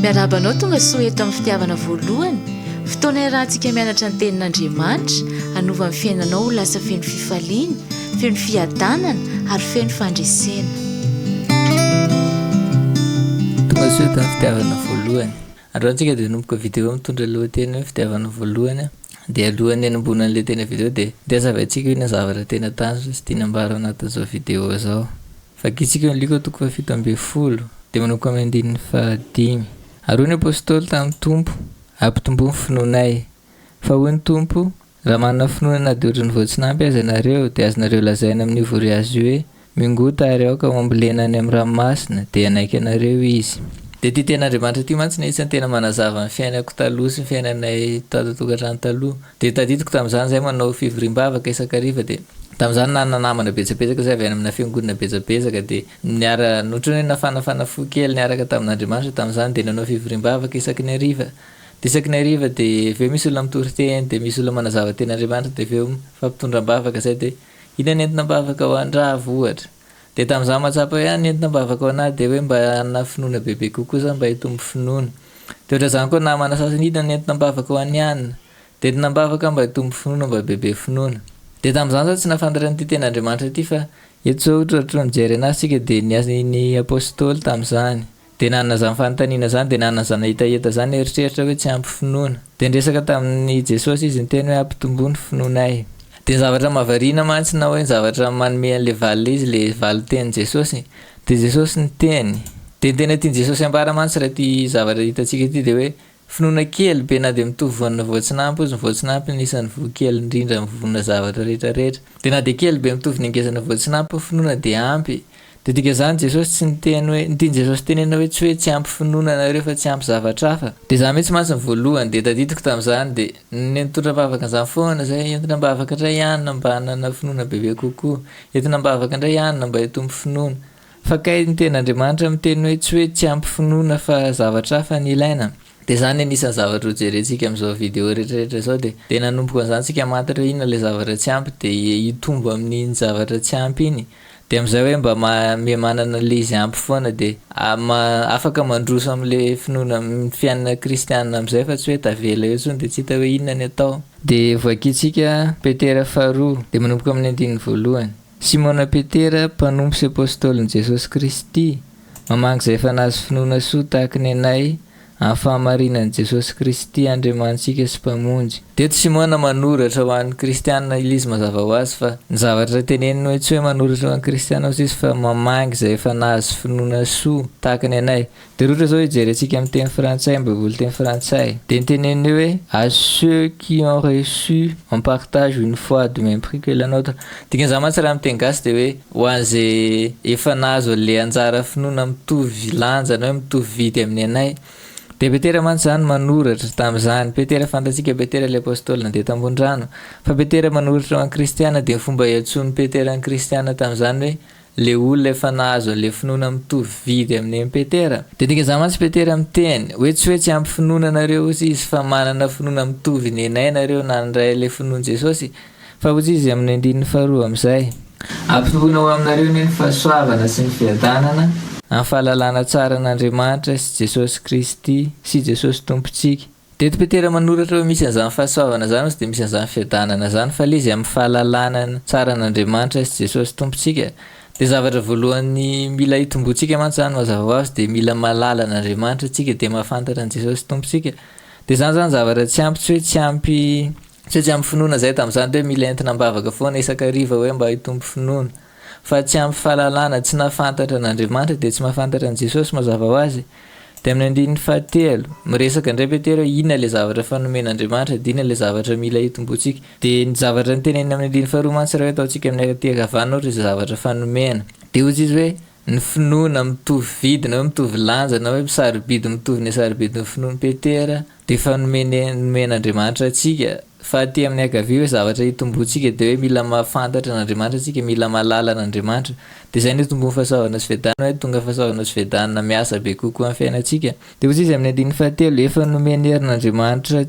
miarabanao tonga soa eto amin'ny fitiavana voalohany fotoana iarahantsika mianatra ny tenin'Andriamanitra hanova amin'ny fiainanao ho lasa feno fifaliana, feno fiadanana ary feno fandresena. Tonga soa eto amin'ny fitiavana voalohany. Androantsika dia nomboka video mitondra lohateny hoe fitiavana voalohany. Dia alohany ambony an'ilay tena video dia azavaintsika hoe na zavatra tena tanjona sy tiana ambara anatin'izao video izao. Fakitsika ny liko toko 7:10 dia manomboka amin'ny 15. Aroa ny apôstôly tamin'ny Tompo, ampitomboany finoanay. Fa hoy ny Tompo, raha manana finoana na dia ohatran'ny voatsinapy aza ianareo dia azonareo lazaina amin'ny vory azy hoe mingota ary aoka mambolena any amin'ny ranomasina dia anaiky ianareo izy. Dia ity ten'Andriamanitra ity mantsy ny isany tena manazava ny fiainako taloha sy ny fiainanay tokantrano taloha. Dia tadidiko tamin'izany zay manao fivoriam-bavaka isakariva dia tamin'izany namana betsabetsaka zay avy any amina fiangonana betsabetsaka dia niara notrany hoe nafanafana fo kely niaraka tamin'Andriamanitra tamin'izany dia nanao fivoriam-bavaka isaky ny hariva. Dia isaky ny hariva dia aveo misy olona mitory-teny dia misy olona manazava ten'Andriamanitra dia aveo fampitondram-bavaka zay dia ina nentina bavaka ho andravo ohatra. Dia tamin'izany matsapa hoe nentina bavaka ho anahy dia hoe mba hanana finoana bebe kokoa zany mba hitombo finoana. Dia ohatra zany koa namana sasany ina nentina bavaka ho any anina dia nentina bavaka mba hitombo finoana mba bebe finoana. Dia tamin'izany zao tsy nafantatra n'ity ten'Andriamanitra ity fa eto zao ohatra mijery anazy sika dia ny apôstôly tamin'izany dia nanana zany fanontaniana zany dia nanana zany hetaheta zany eritreritra hoe tsy ampy finoana. Dia ndresaka tamin'ny Jesosy izy niteny hoe ampitomboany finoanay. Dia zavatra mahavariana mantsy na hoe zavatra manome an'ilay vali izy le vali teny Jesosy dia Jesosy niteny. Dia ny tena tiany Jesosy ambara mantsy raha ty zavatra hitantsika ity dia hoe finoana kely be na dia mitovy voanina voatsinampy izy voatsinampy ny isan'ny vokely indrindra mivonina zavatra rehetrarehetra. Dia na dia kely be mitovy ny angezana voatsinampy finoana dia ampy. Dia dikan'izany Jesosy tsy niteny hoe niteny Jesosy tenena hoe tsy ampy finoana nareo fa tsy ampy zavatra hafa. Dia zany mihitsy mantsy ny voalohany dia tadidiko tamin'izany dia nitondram-bavaka an'izany foana zay entina mbavaka indray hanina mba hanana finoana bebe kokoa, entina mbavaka indray hanina mba hitombo finoana. Fa kay ny ten'Andriamanitra miteny hoe tsy ampy finoana fa zavatra hafa ny ilaina. Dia zany anisan'ny zavatra hojerentsika amin'izao video rehetrarehetra izao dia tena nanomboka an'izany tsika mantatra hoe inona ilay zavatra tsy ampy dia hitombo amin'iny zavatra tsy ampy iny. Dia amin'izay hoe mba manana ilay izy ampy foana dia afaka mandroso amin'ilay finoana fiainana kristianina amin'izay fa tsy hoe tavela eo tsony dia tsy hita hoe inona ny atao. Dia voakitsika Petera 2 dia manomboka amin'ny 1. Simona Petera, mpanompo sy apôstôlin'i Jesosy Kristy, mamangy izay efa nahazo finoana soa tahaka ny anay amin'ny fahamarinan'i Jesosy Kristy Andriamantsika sy mpamonjy. Dia eto Simona manoratra ho an'ny kristianina izy mazava ho azy fa ny zavatra teneniny hoe tsy hoe manoratra ho an'ny kristianina izy fa mamangy izay efa nahazo finoana soa tahaka ny anay. Dia ohatra zao hijerentsika amin'ny teny frantsay mbaivolo teny frantsay dia niteneniny hoe à ceux qui ont reçu en partage une foi du même prix que la nôtre. Dikan'izany mantsy raha miteny gasy dia hoe ho an'izay efa nahazo le anjara finoana mitovy lanja na hoe mitovy vidy amin'ny anay. Dia Petera mantsy zany manoratra tamin'izany. Petera fantatsika Petera ilay apôstôly nandeha tambon-drano. Fa Petera manoratra ho an'ny kristiana dia ny fomba hiantsony Petera ny kristiana tamin'izany hoe le olona efa nahazo le finoana mitovy vidy amin'ny Petera. Dia dikan'izany mantsy Petera miteny hoe tsy ampy finoana nareo izy fa manana finoana mitovy ny anay nareo nandray le finoana Jesosy. Fa hozy izy amin'ny 2 amin'izay. Ampitomboana ho aminareo ny fahasoavana sy ny fiadanana amin'ny fahalalana tsara an'Andriamanitra sy Jesosy Kristy sy Jesosy Tompontsika. Dia eto Petera manoratra hoe misy an'izany fahasoavana zany dia misy an'izany fiadanana zany fa le izy amin'ny fahalalana tsara an'Andriamanitra sy Jesosy Tompontsika. Dia zavatra voalohany mila hitombontsika mantsy zany mazava ho azy dia mila malala an'Andriamanitra tsika dia mahafantatra an'i Jesosy Tompontsika. Dia zany zavatra tsy ampy tsy hoe tsy ampy finoana zay tamin'izany hoe mila entina mbavaka foana isakariva hoe mba hitombo finoana. Fa tsy ampy fahalalana tsy nafantatra an'Andriamanitra dia tsy mahafantatra an'i Jesosy mazava ho azy. Dia amin'ny 13 miresaka indray Petera hoe inona ilay zavatra fanomen'Andriamanitra dia inona ilay zavatra mila hitombontsika. Dia ny zavatra nitenenina amin'ny 2 mantsy raha hoe ataontsika amin'ny aty ankavanana ohatra izay zavatra fanomena. Dia hozy izy hoe ny finoana mitovy vidy na hoe mitovy lanja na hoe misarobidy mitovy ny sarobidin'ny finoan'i Petera dia fanomen'Andriamanitra antsika. Fa aty amin'ny ankavia hoe zavatra hitombontsika dia hoe mila mahafantatra an'Andriamanitra antsika, mila mahalala an'Andriamanitra. Dia izay ny hitomboan'ny fahasoavana sy fiadanana hoe tonga fahasoavana sy fiadanana miasa be kokoa amin'ny fiainantsika. Dia hozy izy amin'ny 13 efa nomeny herin'Andriamanitra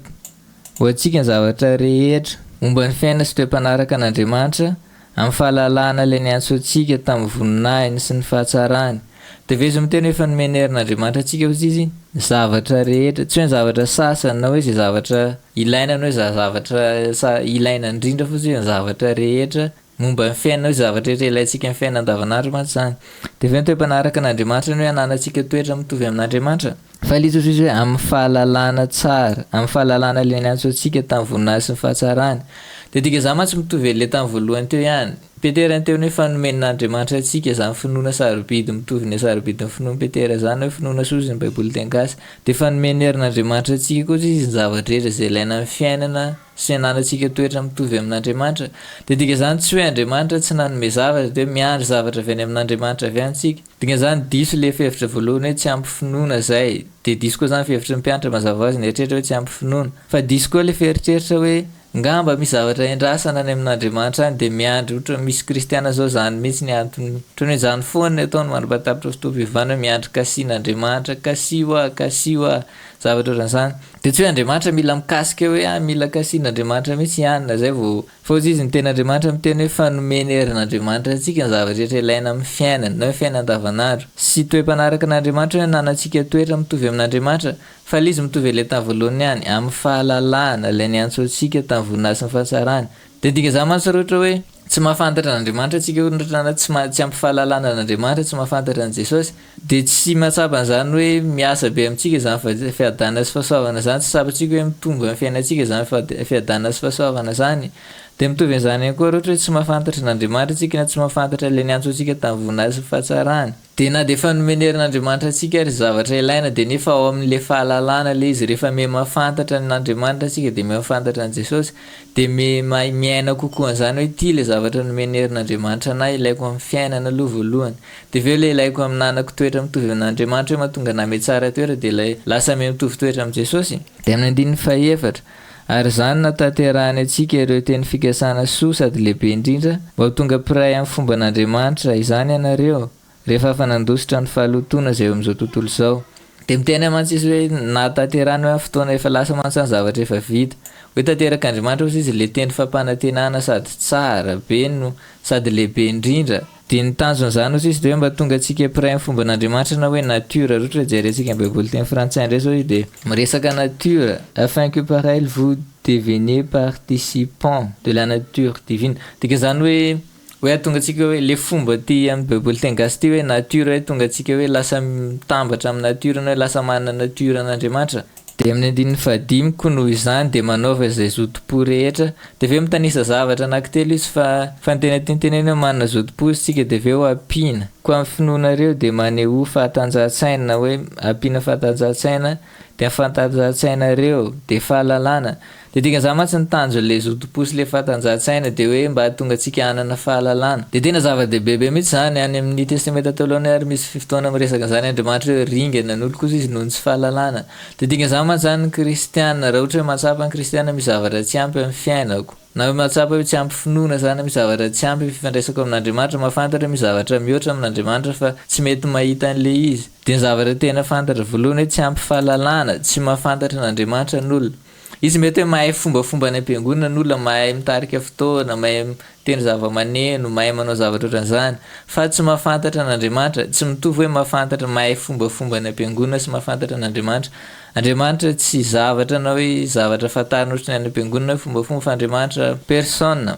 ho antsika ny zavatra rehetra momba ny fiaina sy toe-panaraka an'Andriamanitra amin'ny fahalalana ilay niantso antsika tamin'ny voninahiny sy ny fahatsarany. de vezy miteny hoe fanomeny herin'Andriamanitra atsika ozy izy zavatra rehetra tsy hoe zavatra sasany na hoe zay zavatra ilaina na hoe zavatra ilaina indrindra fo zy zavatra rehetra momba ny fiainana hoe zavatra rehetra ilaintsika ny fiainana andavanandro mantsy zany. De ve toe-panaraka an'Andriamanitra ny hoe hananantsika toetra mitovy amin'Andriamanitra fa litatra izy hoe amin'ny fahalalana tsara, amin'ny fahalalana le niantso antsika tamin'ny voninahitra sy ny fahatsarany. De dika za mantsy mitovy le tamin'ny voalohany teo ihany. Petera ny teony hoe fanomen'Andriamanitra atsika zany finoana sarobidy mitovy ny sarobidin'ny finoan'ny Petera zany hoe finoana sozy ny baiboly teny gasy. De fanomeny herin'Andriamanitra atsika koa izy ny zavatra rehetra zay ilaina amin'ny fiainana sy hananantsika toetra mitovy amin'Andriamanitra. De dika zany tsy hoe Andriamanitra tsy nanome zavatra de miandry zavatra avy any amin'Andriamanitra avy antsika. Dika zany diso le fihevitra voalohany hoe tsy ampy finoana zay. De diso koa zany fihevitra ny mpianatra mazava ho azy ny eritreritra hoe tsy ampy finoana. Fa diso koa le fiheritreritra hoe ngamba misy zavatra endrasana any amin'Andriamanitra any de miandry ohatra misy kristiana zao zany mihitsy ny antony ohatrany hoe zany foana ataony mandrapahatapitra fotoam-pivavahana hoe miandry kasian'Andriamanitra kasi zavatra ohatran'izany. De tsy hoe Andriamanitra mila mikasika hoe mila kasian'Andriamanitra mihitsy ihanina zay vao fa ozy izy ny ten'Andriamanitra miteny hoe fanomeny herin'Andriamanitra atsika ny zavatra rehetra ilaina amin'ny fiainana na hoe fiainana andavanandro sy toe-panaraka an'Andriamanitra hoe nanantsika toetra mitovy amin'Andriamanitra fa le izy mitovy le tamin'ny voalohany ihany amin'ny fahalalana ilay niantso antsika tamin'ny voninahitra sy ny fahatsarany. De dika za mantsy rohatra hoe tsy mahafantatra an'Andriamanitra atsika ohatrana tsy ampy fahalalana an'Andriamanitra tsy mahafantatra an' Jesosy de tsy mahatsapa an'izany hoe miasa be amintsika zany fa fiadana sy fahasoavana zany tsy sapatsika hoe mitombo amin'ny fiainantsika zany fa fiadana sy fahasoavana zany. De mitovy an'izany ihany koa rohatra hoe tsy mahafantatra an'Andriamanitra atsika na tsy mahafantatra le niantso antsika tamin'ny voninahitra sy ny fahatsarany. De na de fanomeny herin'Andriamanitra atsika ary zavatra ilaina de nefa ao amin'le fahalalana le izy rehefa me mahafantatra n'Andriamanitra atsika de me mahafantatra an' Jesosy de miaina kokoa an'izany hoe ty le zavatra nomeny herin'Andriamanitra anahy ilaiko amin'ny fiainana aloha voalohany. De veo le ilaiko amin'nanako toetra mitovy amin'Andriamanitra hoe mahatonga na me tsara toetra de lasa me mitovy toetra amb' Jesosy. De amin'ny andininy fahaefatra ary zany natanterahany atsika ireo teny fikasana soa sady lehibe indrindra mba ho tonga piray amin'ny fomba an'Andriamanitra izany ianareo rehefa afa nandositra ny fahalotona zay eo amin'izao tontolo izao. De miteny mantsy izy hoe natanterahany hoe fotoana efa lasa mantsy ny zavatra efa vita hoe tanterak'Andriamanitra ozy izy le teny fampanantenana sady tsara be no sady lehibe indrindra. De ny tanjon'izany ozy izy de hoe mba tonga antsika piray amin'ny fomba an'Andriamanitra na hoe nature rohatra jerentsika amin'ny baiboly teny frantsay indray zao izy de miresaka nature afin que par elle vous deveniez participants de la nature divine. Dika zany hoe atonga antsika hoe le fomba ty amin'ny baiboly teny gasy ty hoe nature hoe tonga antsika hoe lasa mitambatra amin'ny nature na hoe lasa manana nature an'Andriamanitra. De amin'ny andininy fahadimy koa noho izany de manaova izay zotom-po rehetra de veo mitanisa zavatra anankitelo izy fa ny tena tianyteneny hoe manana zotom-po izy tsika de veo ampina koa amin'ny finoanareo de maneho fahatanjahan-tsaina na hoe ampina fahatanjahan-tsaina de afantanjahan-tsainareo de fahalalana. De dikan'izany mantsy ny tanjon'le zotom-po sy le fahatanjahan-tsaina de hoe mba hahatonga antsika hanana fahalalana. De tena zava-dehibe be mihitsy zany any amin'ny testamenta teo alohany ary misy fotoana miresaka an'izany Andriamanitra hoe ringana n'olo kosa izy noho ny tsy fahalalana. De dikan'izany mantsy zany ny kristiana raha ohatra hoe mahatsapa ny kristiana misy zavatra tsy ampy amin'ny fiainako na hoe mahatsapa hoe tsy ampy finoana zany misy zavatra tsy ampy fifandraisako amin'Andriamanitra mahafantatra misy zavatra mihoatra amin'Andriamanitra fa tsy mety mahita an'le izy. De ny zavatra tena fantatra voalohany hoe tsy ampy fahalalana tsy mahafantatra n'Andriamanitra n'olona. Izy mety hoe mahay fombafomba any am-piangonana n'olona mahay mitarika fotoana mahay miteny zava-maneno mahay manao zavatra ohatran'izany fa tsy mahafantatra n'Andriamanitra tsy mitovy hoe mahafantatra mahay fombafomba any am-piangonana sy mahafantatra n'Andriamanitra. Andriamanitra tsy zavatra na hoe zavatra fatarina ohatrany any am-piangonana hoe fombafomba fa Andriamanitra personne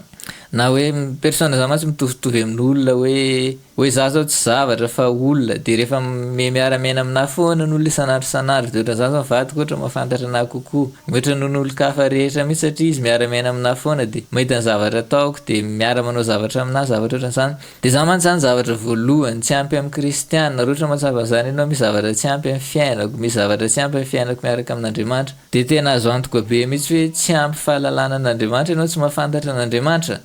na hoe personne zany mantsy mitovitovy amin'olona hoe za zao tsy zavatra fa olona de rehefa miara-miaina aminah foana n'olona isan'andro de ohatran'izany zao mivadika ohatra mahafantatra anah kokoa ohatra noho n'olo-kafa rehetra mihitsy satria izy miara-miaina aminah foana de mahita ny zavatra ataoko de miara manao zavatra aminah zavatra ohatran'izany. De za mantsy zany zavatra voalohany tsy ampy amin'ny kristiana rohatra mahatsapa an'izany ianao misy zavatra tsy ampy amin'ny fiainako misy zavatra tsy ampy amin'ny fiainako miaraka amin'Andriamanitra de tena azo antoka be mihitsy hoe tsy ampy fahalalana an'Andriamanitra ianao tsy mahafantatra an'Andriamanitra.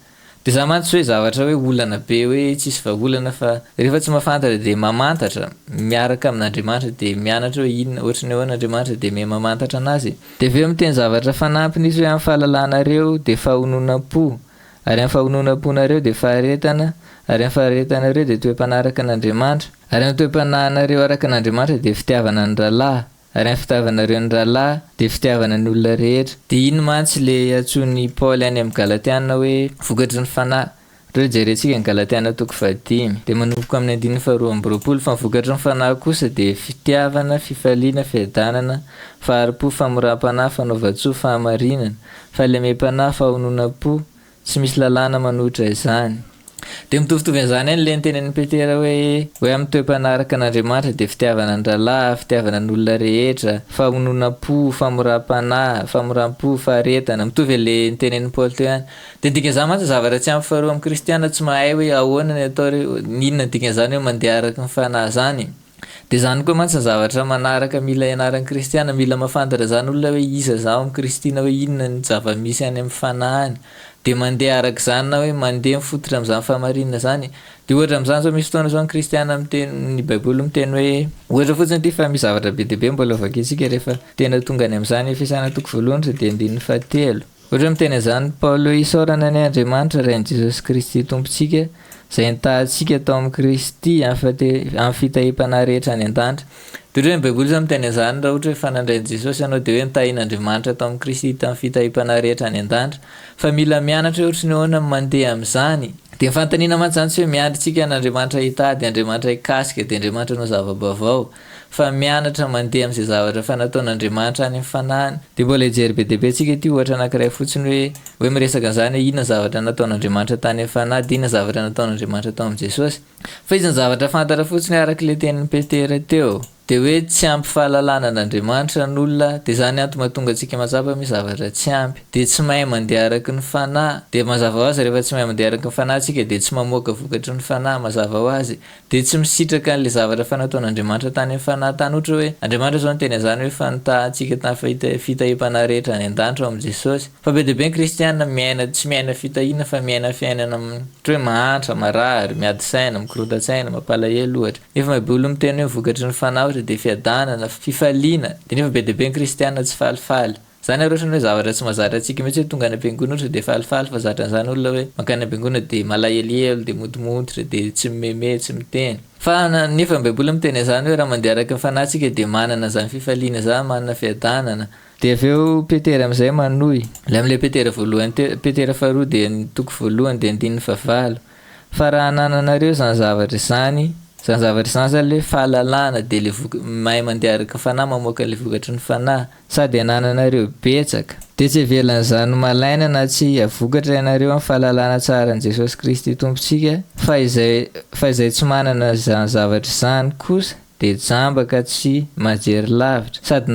De za mantsy hoe zavatra hoe olana be hoe tsisy vahaolana fa rehefa tsy mahafantatra de mamantatra miaraka amin'Andriamanitra de mianatra hoe inona ohatrany hoe n'Andriamanitra de me mamantatra anazy. De veo miteny zavatra fanampiny izy hoe amin'ny fahalalànareo de fahononam-po ary amin'ny fahononam-ponareo de faharetana ary amin'ny faharetanareo de toe-panaraka an'Andriamanitra ary amin'ny toe-panahinareo araka an'Andriamanitra de fitiavana ny rahalahy ary amin'ny fitiavanareo ny rahalahy de fitiavana ny olona rehetra. De iny mantsy le antsoiny Paoly any amin'ny Galatiana hoe vokatry ny fanahy Reo jerentsika ny Galatiana 5 dia manomboka amin'ny 2:2 fa mivokatra ny fanahy kosa dia fitiavana, fifaliana, fiadanana, faharipo, famoram-panahy, fanaova-tsoa, fahamarinana, fahalemem-panahy, fahononam-po, tsy misy lalàna manohitra izany. Dia mitovitovy an'izany any le nytenen'ny Petera hoe amin'ny toe-panaraka an'Andriamanitra dia fitiavana an-dralahy, fitiavana n'olona rehetra, fahononam-po, famoram-panahy, famoram-po, faharetana, mitovy le nytenen'ny Paul teo ihany. Dia dikan'izany mantsy zavatra tsy ampy faharoa amin'ny kristiana tsy mahay hoe ahoana ny atao inona dikan'izany hoe mandeha araka ny fanahy zany. Dia zany koa mantsy ny zavatra manaraka mila ianaran'ny kristiana, mila mahafantatra zany olona hoe iza zao amin'ny kristina, hoe inona ny zava-misy any amin'ny fanahiny, dia mandeha araka zany na hoe mandeha mifototra amin'izany fahamarinana zany. Dia ohatra amin'izany zao misy fotoana zao ny kristiana ny baiboly miteny hoe ohatra fotsiny ity fa misy zavatra be dia be mbola vakintsika rehefa tena tonga any amin'izany Efesana 1 dia 7. Ohatra miteny izany Paolo hoe isaorana ny Andriamanitra rain'i Jesosy Kristy tompontsika izay nitahantsika tao amin'ny Kristy amin'ny fitahim-panahy rehetra any an-danitra. Dia ohatra hoe ny baiboly zao miteny izany raha ohatra hoe fanandrain'i Jesosy ianao dia hoe nitahian'Andriamanitra tao amin'ny Kristy tamin'ny fitahim-panahy rehetra any an-danitra, fa mila mianatra hoe ohatra ny ahoana mandeha amin'izany. Dia fantaniana mantsy zany tsy hoe miandry an'Andriamanitra hitady, Andriamanitra hikasika, dia Andriamanitra no zava-baovao, fa mianatra mandeha amin'izay zavatra fanataon'Andriamanitra any amin'ny fanahiny. Dia mbola hijery be dia be antsika ity ohatra anankiray fotsiny hoe miresaka an'izany hoe inona zavatra nataon'Andriamanitra tany amin'ny fanahy, dia inona zavatra nataon'Andriamanitra tao amin'ny Jesosy. Fa izy ny zavatra fantatra fotsiny araka le tenin'ny Petera teo dia hoe tsy ampy fahalalana an'Andriamanitra n'olona, dia zany antony mahatonga antsika mazava misy zavatra tsy ampy, dia tsy mahay mandeha araky ny fanahy. Dia mazava ho azy rehefa tsy mahay mandeha araky ny fanahy antsika dia tsy mamoaka vokatry ny fanahy, mazava ho azy, dia tsy misitraka an'le zavatra fanataon'Andriamanitra tany amin'ny fanahy tany. Ohatra hoe Andriamanitra zao niteny izany hoe fanitahantsika tamin'ny fitahim-panahy rehetra any an-danitra ao amin'ny Jesosy. Fa be dia be ny kristiana miaina tsy miaina fitahiana fa miaina fiainana ohatra hoe mahantra, marary, miady saina, mikorotan-tsaina, mampalahelo ohatra. Efa baiboly miteny hoe vokatry ny fanahy dia fiadanana, fifaliana, dia nefa be dia be ny kristiana tsy falifaly. Zany arotrany hoe zavatra tsy mahazatra antsika mihitsy hoe tonga any am-piangonana ohatra dia falifaly, fa zatra an'izany olona hoe mankany am-piangonana dia malahelihelo, dia montimontitra, dia tsy mimeme, tsy miteny. Fa nefa ny baiboly miteny izany hoe raha mandeha araka ny fanahy antsika dia manana zany fifaliana zany, manana fiadanana. Dia avy eo Petera amin'izay manohy le amin'ilay Petera voalohany teo, Petera 2 dia 1 dia 9. Fa raha hanananareo zany zavatra izany zany le fahalalana dia le mahay mandeha araka fanahy, mamoaka le vokatry ny fanahy, sady hanananareo betsaka. Dia tsy hevelan'izany malaina na tsy avokatra ianareo amin'ny fahalalana tsara ny Jesosy Kristy tompontsika, fa izay tsy manana zany zavatra izany kosa dia jambaka tsy majery lavitra, sady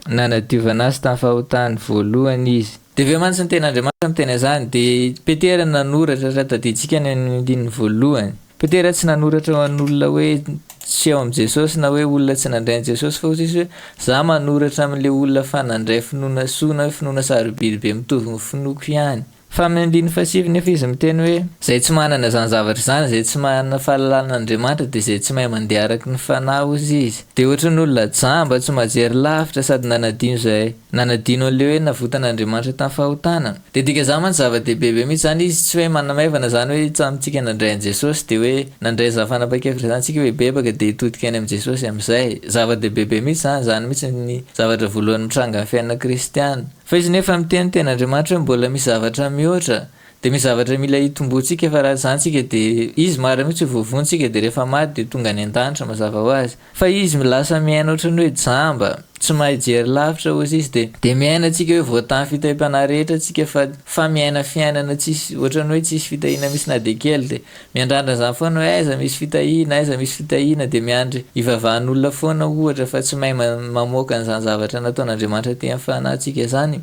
nanadiovana azy tamin'ny fahotany voalohany izy. Dia avy eo mantsy ny ten'Andriamanitra miteny izany. Dia Petera nanoratra raha tadidintsika ny 1:2. Petera tsy nanoratra ho an'olona hoe tsy ao amin'ny Jesosy na hoe olona tsy nandray Jesosy, fa izy hoe za manoratra amin'ilay olona fanandray finoana soa na hoe finoana sarobidy be mitovy ny finoko ihany. Fa amin'ny 5 nefa izy miteny hoe izay tsy manana zany zavatra izany, izay tsy manana fahalalan'Andriamanitra dia izay tsy mahay mandeha araky ny fanahy ozy izy. Dia ohatra ny olona jamba tsy majery lavitra sady nanadino an'le hoe navotan'Andriamanitra tamin'ny fahotana. Dia dikan'izany mantsy zava-dehibe be mihitsy zany izy, tsy hoe manamaivana zany hoe tsamintsika nandray an'i Jesosy dia hoe nandray zany fanapa-kevitra zany tsika hoe bebaka dia hitodika any amin'ny Jesosy amin'izay. Zava-dehibe be mihitsy zany mihitsy ny zavatra voalohany mitranga amin'ny fiainana kristiana. Fa izy nefa miteny ten'Andriamanitra hoe mbola misy zavatra mihoatra, dia misy zavatra mila hitomboantsika, fa raha zany tsika dia izy marina mihitsy vovontsika dia rehefa maty dia tonga any an-danitra mazava ho azy. Fa izy milasa miaina ohatrany hoe jamba, tsy mahay jery lavitra ozy izy dia miaina antsika hoe voatany fitahim-panahy rehetra antsika, fa miaina fiainana tsisy ohatrany hoe tsisy fitahiana misy na dia kely, dia miandrandra zany foana hoe aiza misy fitahiana dia miandry ivavahan'olona foana ohatra, fa tsy mahay mamoaka an'izany zavatra nataon'Andriamanitra ty amin'ny fanahintsika zany.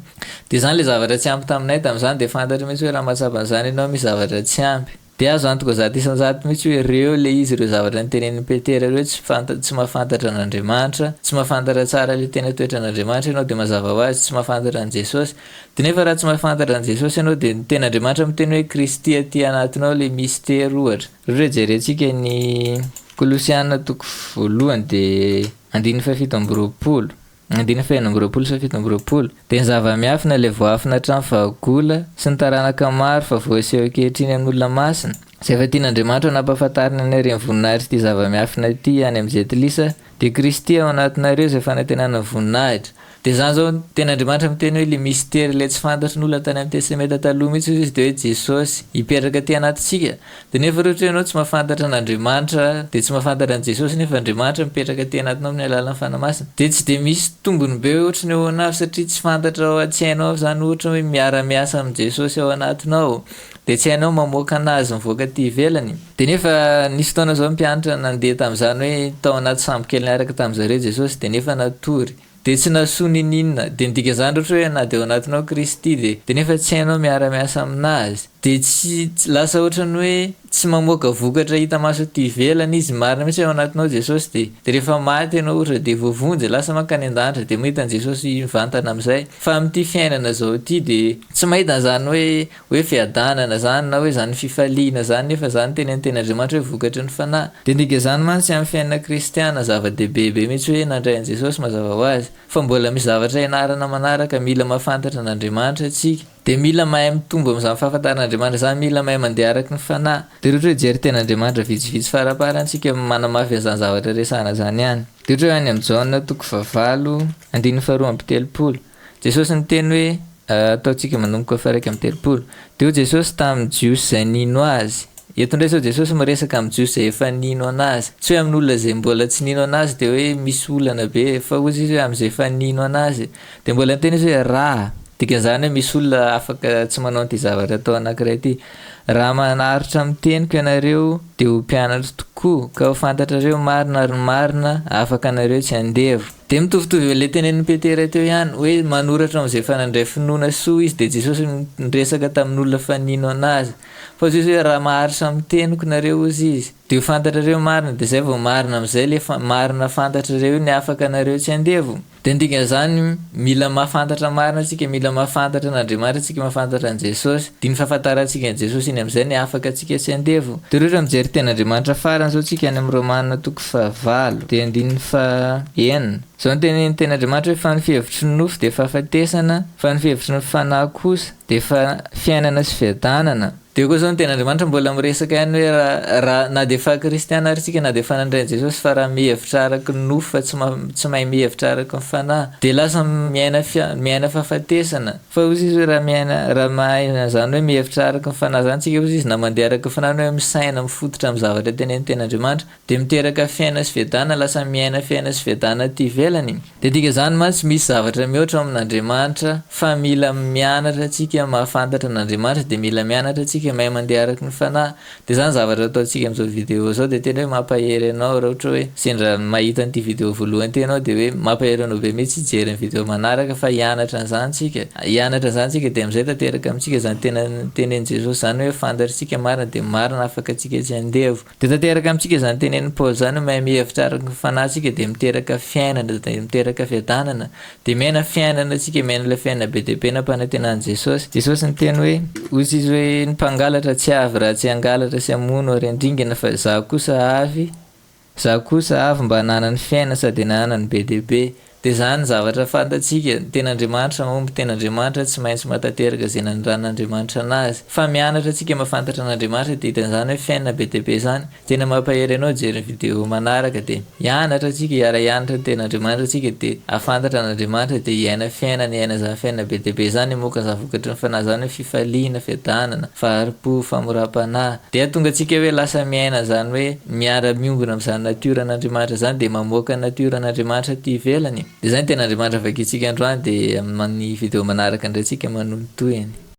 Dia zany le zavatra tsy ampy taminay tamin'izany dia fantatra mihitsy hoe raha mahatsapa an'izany ianao misy zavatra tsy ampy. Dia azo antoka zato isan-jato mihitsy hoe ireo zavatra nitenen'ny Petera ireo tsy mahafantatra an'Andriamanitra, tsy mahafantatra tsara le tena toetra an'Andriamanitra ianao, dia mazava ho azy tsy mahafantatra an' Jesosy. Dia nefa raha tsy mahafantatra an' Jesosy ianao dia ny ten'Andriamanitra miteny hoe Kristy aty anatinao le mystera ohatra. Ireo jerentsika ny Kolosiana 1 dia 7:20. 7:20 dia ny zava-miafina le voafina hatramin'ny vahagola sy ny taranaka maro fa voaseho ankehitriny amin'olona masina, izay efa tian'Andriamanitra nampahafantarina ny hareny voninahitra ity zava-miafina ity any amin'ny jetilisa, dia Kristy ao anatinareo izay fanantenana voninahitra. de zany zao ten'Andriamanitra miteny hoe le mystère le tsy fantatry n'olona tany amin'ny testamenta taloha mihitsy izy de hoe Jesosy hipetraka ty anatintsika. De nefa raha ohatra ianao tsy mahafantatra an'Andriamanitra de tsy mahafantatra an' Jesosy nefa Andriamanitra mipetraka ty anatinao amin'ny alalan'ny fanamasina de tsy de misy tombony be ohatry ny ao anavy satria tsy fantatra ao an-tsainao zany ohatra hoe miara-miasa am' Jesosy ao anatinao de tsy hainao mamoaka anazy mivoaka ty ivelany. De nefa nisy taona zao mpianatra nandeha tam'zany hoe tao anaty sambo kely niaraka tam'zareo Jesosy de nefa natory de tsy nasoa ninina de ndika zany ohatra hoe na de ao anatinao Kristy de nefa tsy hainao miara-miasa aminazy de tsy lasa ohatrany hoe tsy mamoaka vokatra hita maso ty ivelany izy marina mihitsy ao anatinao Jesosy de rehefa maty ianao ohatra de voavonjy lasa mankany an-danitra de mahita an' Jesosy mivantana am'izay fa am'ty fiainana zao ty de tsy mahita zany hoe fiadanana zany na hoe zany fifaliana zany nefa zany teny an' ten'Andriamanitra hoe vokatry ny fanahy de ndika zany mantsy amin'ny fiainana kristiana zava-dehibe be mihitsy hoe nandray an' Jesosy mazava ho azy fa mbola misy zavatra ianarana manaraka mila mahafantatra an'Andriamanitra atsika de mila mahay mitombo am'izany fahafantaran'Andriamanitra zany mila mahay mandeha araky ny fanahy de ohatra hoe jery ten'Andriamanitra vitsivitsy faraparantsika manamafy an'izany zavatra resana zany ihany de ohatra hoe any am' Jaona 7:7-8 Jesosy niteny hoe ataontsika manomboka faraiky amby 3 de ho Jesosy tamin'ny jiosy zay nino azy eto ndray zao Jesosy miresaka am'y jiosy zay efa nino anazy tsy hoe amin'olona zay mbola tsy nino anazy de hoe misy olana be fa ozy izy hoe am'izay efa nino anazy de mbola niteny izy hoe raha dikan'izany hoe misy olona afaka tsy manao an'ity zavatra atao anankiray ty raha manaritra miteniko ianareo de ho mpianatra tokoa ka ho fantatrareo marina ary marina afaka anareo tsy andevo de mitovitovy le tenen'ny Petera teo ihany hoe manoratra am'izay fa nandray finoana soa izy de Jesosy niresaka tamin'olona fa nino anazy fa izy hoe raha maharitra miteniko nareo ozy izy de ho fantatrareo marina de zay vao marina am'izay le marina fantatrareo ny afaka anareo tsy andevo de ndikan'izany mila mahafantatra marina atsika mila mahafantatra an'Andriamanitra atsika mahafantatra an' Jesosy de ny fahafantarantsika an' Jesosy iny am'izay ny afaka atsika tsy andevo de rehetra mijery ten'Andriamanitra farany zao tsika any am' Romanina 9 de 9 zao ny ten'Andriamanitra hoe fa ny fihevitry ny nofo de fahafatesana fa ny fihevitry ny fanahy kosa de fa fiainana sy fiadanana de koa zao ny ten'Andriamanitra mbola miresaka ihany hoe raha na de fa kristiana ary tsika na de fa nandray an' Jesosy fa raha mihevitra araky ny nofo fa tsy mahay mihevitra araky ny fanahy de lasa miaina fahafatesana fa ozy izy hoe raha mahay zany hoe mihevitra araky ny fanahy zany tsika ozy izy na mandeha araky ny fanahy hoe misaina mifototra amy zavatra tenen'ny ten'Andriamanitra de miteraka fiaina sy fiadana lasa miaina fiaina sy fiadana ty ivelany de dika zany mantsy misy zavatra mihoatra amin'Andriamanitra fa mila mianatra atsika mahafantatra an'Andriamanitra de mila mianatra atsika mahay mandeha araky ny fanahy de zany zavatra ataontsika am'izao vidéo zao de tena hoe mampahery anao raha ohatra hoe sendra mahita an'ity vidéo voalohany ty anao de hoe mampahery anao be mihitsy hijery ny vidéo manaraka fa hianatra an'izany tsika de am'izay tanteraka amitsika zany tenen'i Jesosy zany hoe fantatritsika marina de marina afaka atsika tsy andevo de tanteraka amitsika zany tenen'ny Paoly zany mahay mihevitra araky ny fanahy tsika de miteraka fiainana de miteraka fiadanana de miaina fiainana atsika miaina le fiainana be de be nampanantenan'i Jesosy niteny hoe ozy izy hoe mpangalatra tsy avy raha tsy hangalatra sy hamono ary andringana fa za kosa avy mba hanana ny fiaina sady hanana ny be de be de zany zavatra fantatsika ten'Andriamanitra mahomby ten'Andriamanitra tsy maintsy matateraka zay nanondran'Andriamanitra anazy fa mianatra atsika mahafantatra an'Andriamanitra de hitan'izany hoe fiainana be de be zany tena mampahery anao jery ny vidéo manaraka de hianatra atsika hiara-hianatra ten'Andriamanitra atsika de ahafantatra an'Andriamanitra de hiaina zany fiainana be de be zany moka za vokatry ny fanahy zany hoe fifaliana fiadanana faharipo famoram-panahy de atonga atsika hoe lasa miaina zany hoe miara-miombona am'izany natioran'Andriamanitra zany de mamoaka natioran'Andriamanitra ty ivelany de zany ten'Andriamanitra vakitsika androany de amin'ny vidéo manaraka indray tsika manono toy any